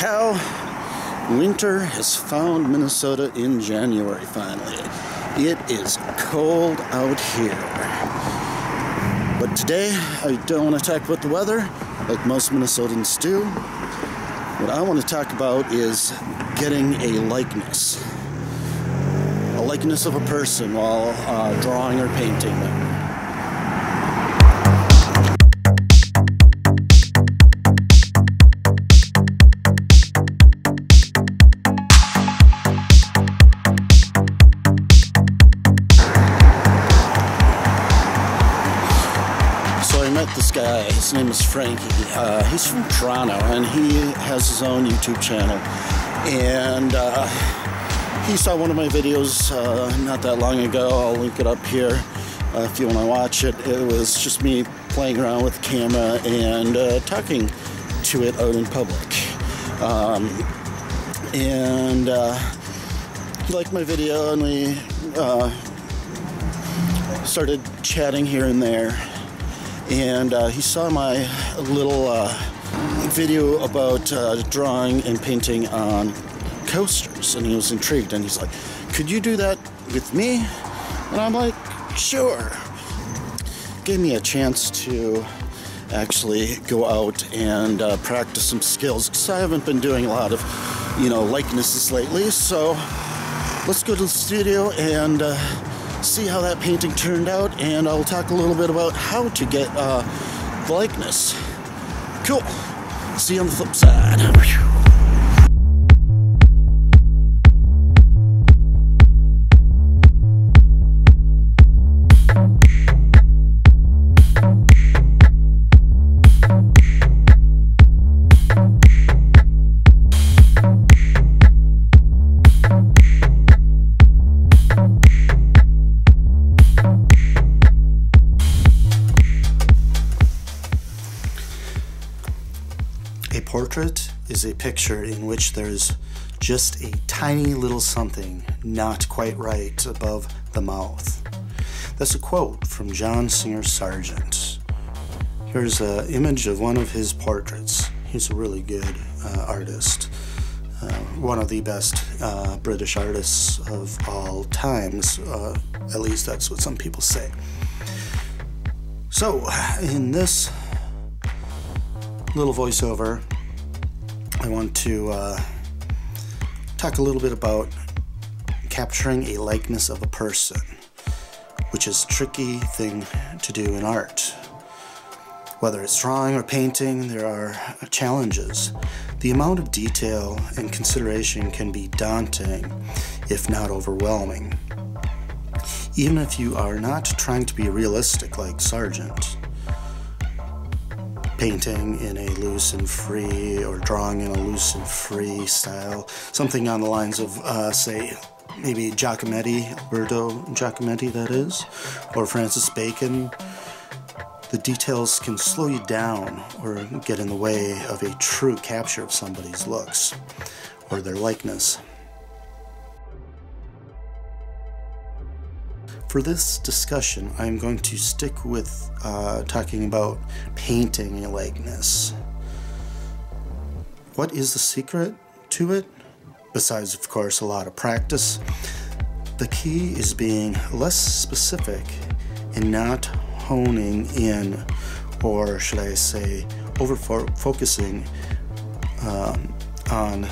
cow! Winter has found Minnesota in January finally. It is cold out here. But today, I don't want to talk about the weather like most Minnesotans do. What I want to talk about is getting a likeness. A likeness of a person while drawing or painting them. This guy, his name is Frankie. He's from Toronto and he has his own YouTube channel. And he saw one of my videos not that long ago. I'll link it up here if you want to watch it. It was just me playing around with the camera and talking to it out in public. He liked my video and we started chatting here and there. And he saw my little video about drawing and painting on coasters, and he was intrigued, and he's like, could you do that with me? And I'm like, sure. Gave me a chance to actually go out and practice some skills, because I haven't been doing a lot of, likenesses lately, so let's go to the studio and see how that painting turned out, and I'll talk a little bit about how to get the likeness. Cool. See you on the flip side. A portrait is a picture in which there is just a tiny little something not quite right above the mouth. That's a quote from John Singer Sargent. Here's an image of one of his portraits. He's a really good artist. One of the best British artists of all times. At least that's what some people say. So, in this little voiceover, I want to talk a little bit about capturing a likeness of a person, which is a tricky thing to do in art. Whether it's drawing or painting, there are challenges. The amount of detail and consideration can be daunting, if not overwhelming. Even if you are not trying to be realistic like Sargent, painting in a loose and free, or drawing in a loose and free style, something on the lines of, say, maybe Giacometti, Alberto Giacometti, that is, or Francis Bacon. The details can slow you down or get in the way of a true capture of somebody's looks or their likeness. For this discussion, I'm going to stick with talking about painting a likeness. What is the secret to it? Besides, of course, a lot of practice. The key is being less specific and not honing in, or should I say, over-focusing on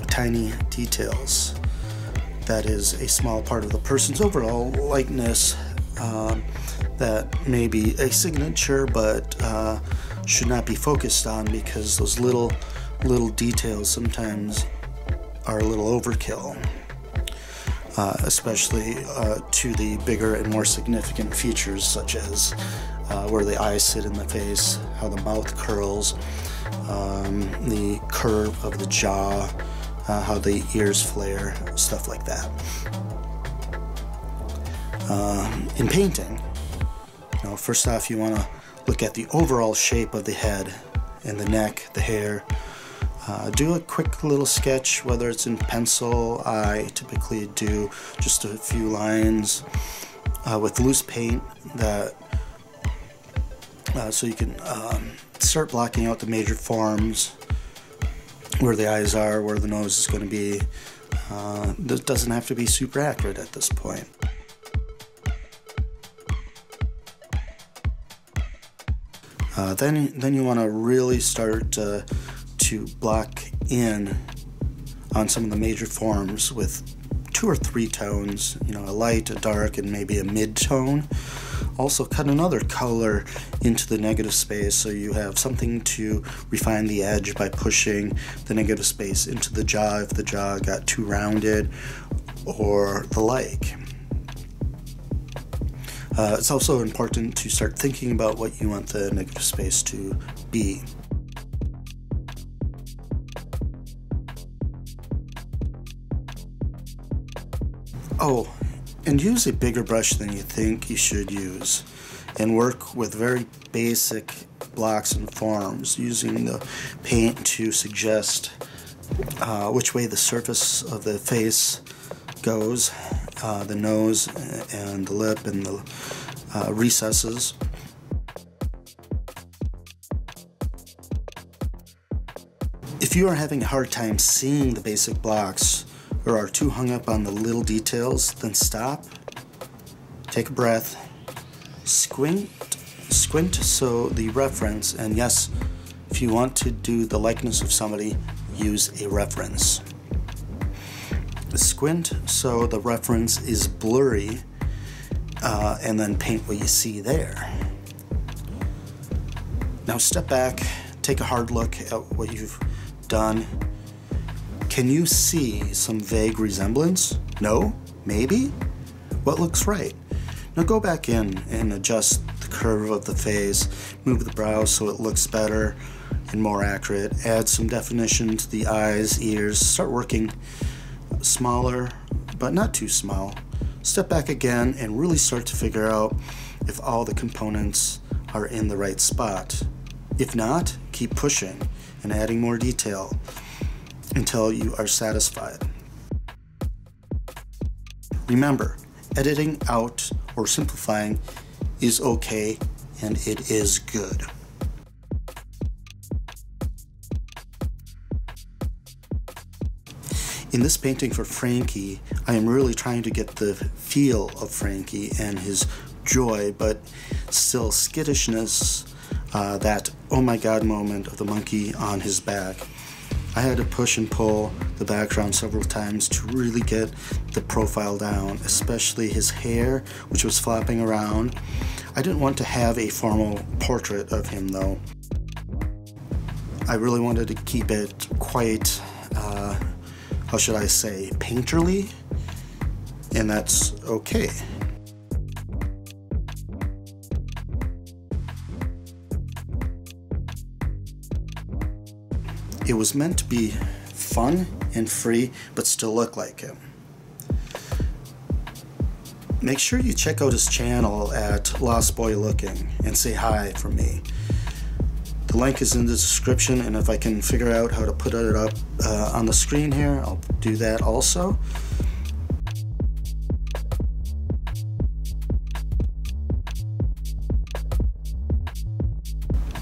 tiny details. That is a small part of the person's overall likeness that may be a signature, but should not be focused on, because those little details sometimes are a little overkill, especially to the bigger and more significant features, such as where the eyes sit in the face, how the mouth curls, the curve of the jaw, how the ears flare, stuff like that. In painting, first off, you want to look at the overall shape of the head and the neck, the hair. Do a quick little sketch, whether it's in pencil. I typically do just a few lines with loose paint, that so you can start blocking out the major forms where the eyes are, where the nose is going to be. This doesn't have to be super accurate at this point. Then you want to really start to block in on some of the major forms with 2 or 3 tones, you know, a light, a dark, and maybe a mid-tone. Also cut another color into the negative space so you have something to refine the edge by pushing the negative space into the jaw if the jaw got too rounded or the like. It's also important to start thinking about what you want the negative space to be. Oh, and use a bigger brush than you think you should use, and work with very basic blocks and forms, using the paint to suggest which way the surface of the face goes, the nose and the lip and the recesses. If you are having a hard time seeing the basic blocks or are too hung up on the little details, then stop, take a breath, squint so the reference, and yes, if you want to do the likeness of somebody, use a reference. Squint so the reference is blurry, and then paint what you see there. Now step back, take a hard look at what you've done. Can you see some vague resemblance? No? Maybe? What looks right? Now go back in and adjust the curve of the face, move the brows so it looks better and more accurate, add some definition to the eyes, ears, start working smaller but not too small. Step back again and really start to figure out if all the components are in the right spot. If not, keep pushing and adding more detail until you are satisfied. Remember, editing out or simplifying is okay, and it is good. In this painting for Frankie, I am really trying to get the feel of Frankie and his joy, but still skittishness, that oh my god moment of the monkey on his back. I had to push and pull the background several times to really get the profile down, especially his hair, which was flopping around. I didn't want to have a formal portrait of him though. I really wanted to keep it quite, how should I say, painterly, and that's okay. It was meant to be fun and free, but still look like him. Make sure you check out his channel at Lost Boy Looking and say hi from me. The link is in the description, and if I can figure out how to put it up on the screen here, I'll do that also.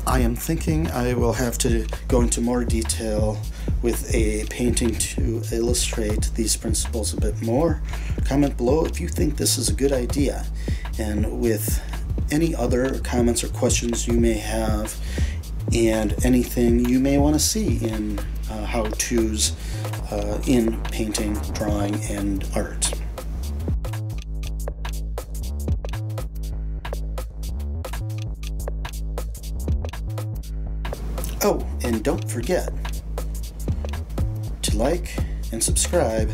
I am thinking I will have to go into more detail with a painting to illustrate these principles a bit more. Comment below if you think this is a good idea, and with any other comments or questions you may have, and anything you may want to see in how-tos in painting, drawing, and art. Oh, and don't forget to like and subscribe.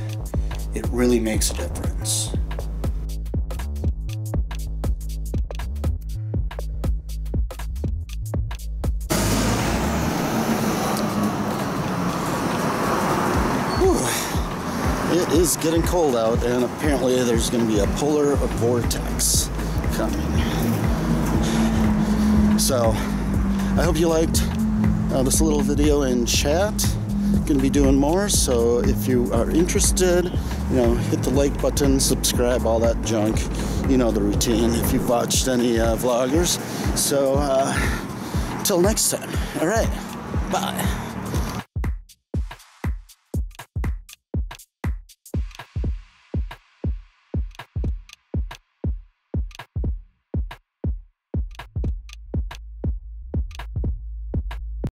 It really makes a difference. It is getting cold out, and apparently there's going to be a polar vortex coming. So, I hope you liked this little video in chat. Going to be doing more, so if you are interested, you know, hit the like button, subscribe, all that junk. You know the routine if you've watched any vloggers. So, till next time. All right, bye.